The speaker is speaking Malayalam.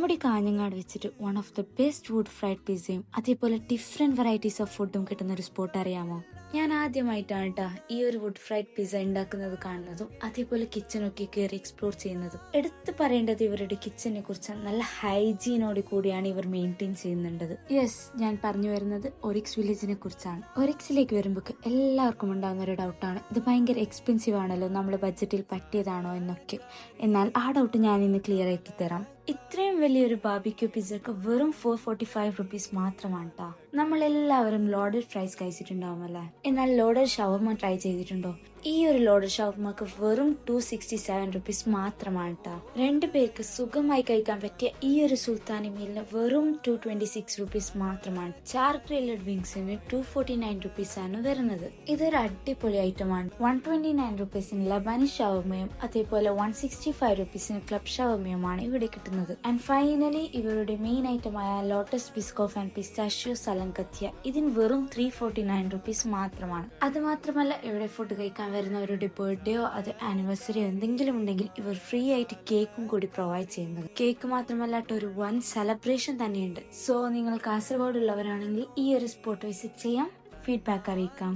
നമ്മുടെ കാഞ്ഞങ്ങാട് വെച്ചിട്ട് one of the best wood fried പിസയും അതേപോലെ ഡിഫറെന്റ് വെറൈറ്റീസ് ഓഫ് ഫുഡും കിട്ടുന്ന ഒരു സ്പോട്ട് അറിയാമോ? ഞാൻ ആദ്യമായിട്ടാണ് കേട്ടാ ഈ ഒരു വുഡ് ഫ്രൈഡ് പിസ്സ ഉണ്ടാക്കുന്നത് കാണുന്നതും അതേപോലെ കിച്ചണൊക്കെ കയറി എക്സ്പ്ലോർ ചെയ്യുന്നതും. എടുത്തു പറയേണ്ടത് ഇവരുടെ കിച്ചനെ കുറിച്ച് നല്ല ഹൈജീനോട് കൂടിയാണ് ഇവർ മെയിൻറ്റെയിൻ ചെയ്യുന്നുണ്ടത്. യെസ്, ഞാൻ പറഞ്ഞു വരുന്നത് ഒറിക്സ് വില്ലേജിനെ കുറിച്ചാണ്. ഒറിക്സിലേക്ക് വരുമ്പോൾ എല്ലാവർക്കും ഉണ്ടാകുന്ന ഒരു ഡൗട്ടാണ്, ഇത് ഭയങ്കര എക്സ്പെൻസീവ് ആണല്ലോ, നമ്മുടെ ബഡ്ജറ്റിൽ പറ്റിയതാണോ എന്നൊക്കെ. എന്നാൽ ആ ഡൗട്ട് ഞാൻ ഇന്ന് ക്ലിയർ ആക്കി തരാം. ഇത്രയും വലിയൊരു ബാർബിക്യൂ പിസ്സക്ക് വെറും 445 റുപ്പീസ് മാത്രമാണ് ട്ടാ. നമ്മളെല്ലാവരും ലോഡഡ് ഫ്രൈസ് കഴിച്ചിട്ടുണ്ടാവുമല്ലേ, എന്നാൽ ലോഡഡ് ഷവർമ ട്രൈ ചെയ്തിട്ടുണ്ടോ? ഈ ഒരു ലോഡഡ് ഷവർമക്ക് വെറും 267 റുപ്പീസ് മാത്രമാണ് ട്ടാ. 2 പേർക്ക് സുഖമായി കഴിക്കാൻ പറ്റിയ ഈ ഒരു സുൽത്താനി മീലിന് വെറും 226 റുപ്പീസ് മാത്രമാണ്. ചാർ ഗ്രില്ലഡ് വിങ്സിന് 249 റുപ്പീസ് ആണ് വരുന്നത്. ഇതൊരു അടിപൊളി ഐറ്റമാണ്. 129 റുപ്പീസിന് ലബാനി ഷവർമയും അതേപോലെ 165 റുപ്പീസിന് ക്ലബ് ഷവർമയുമാണ് ഇവിടെ കിട്ടുന്നത്. ആൻഡ് ഫൈനലി ഇവരുടെ മെയിൻ ഐറ്റമായ ലോട്ടസ് ബിസ്കോഫ് ആൻഡ് പിസ്താഷ്യോ സലങ്കത്തിയ, ഇതിന് വെറും 349 റുപ്പീസ് മാത്രമാണ്. അത് മാത്രമല്ല, ഇവിടെ ഫുഡ് കഴിക്കാൻ വരുന്നവരുടെ ബർത്ത്ഡേയോ അത് ആനിവേഴ്സറിയോ എന്തെങ്കിലും ഉണ്ടെങ്കിൽ ഇവർ ഫ്രീ ആയിട്ട് കേക്കും കൂടി പ്രൊവൈഡ് ചെയ്യുന്നത്. കേക്ക് മാത്രമല്ല, ഒരു വൺ സെലിബ്രേഷൻ തന്നെയുണ്ട്. സോ നിങ്ങൾ കാസർഗോഡ് ഉള്ളവരാണെങ്കിൽ ഈ ഒരു സ്പോട്ട് വിസിറ്റ് ചെയ്യാം, ഫീഡ്ബാക്ക് അറിയിക്കാം.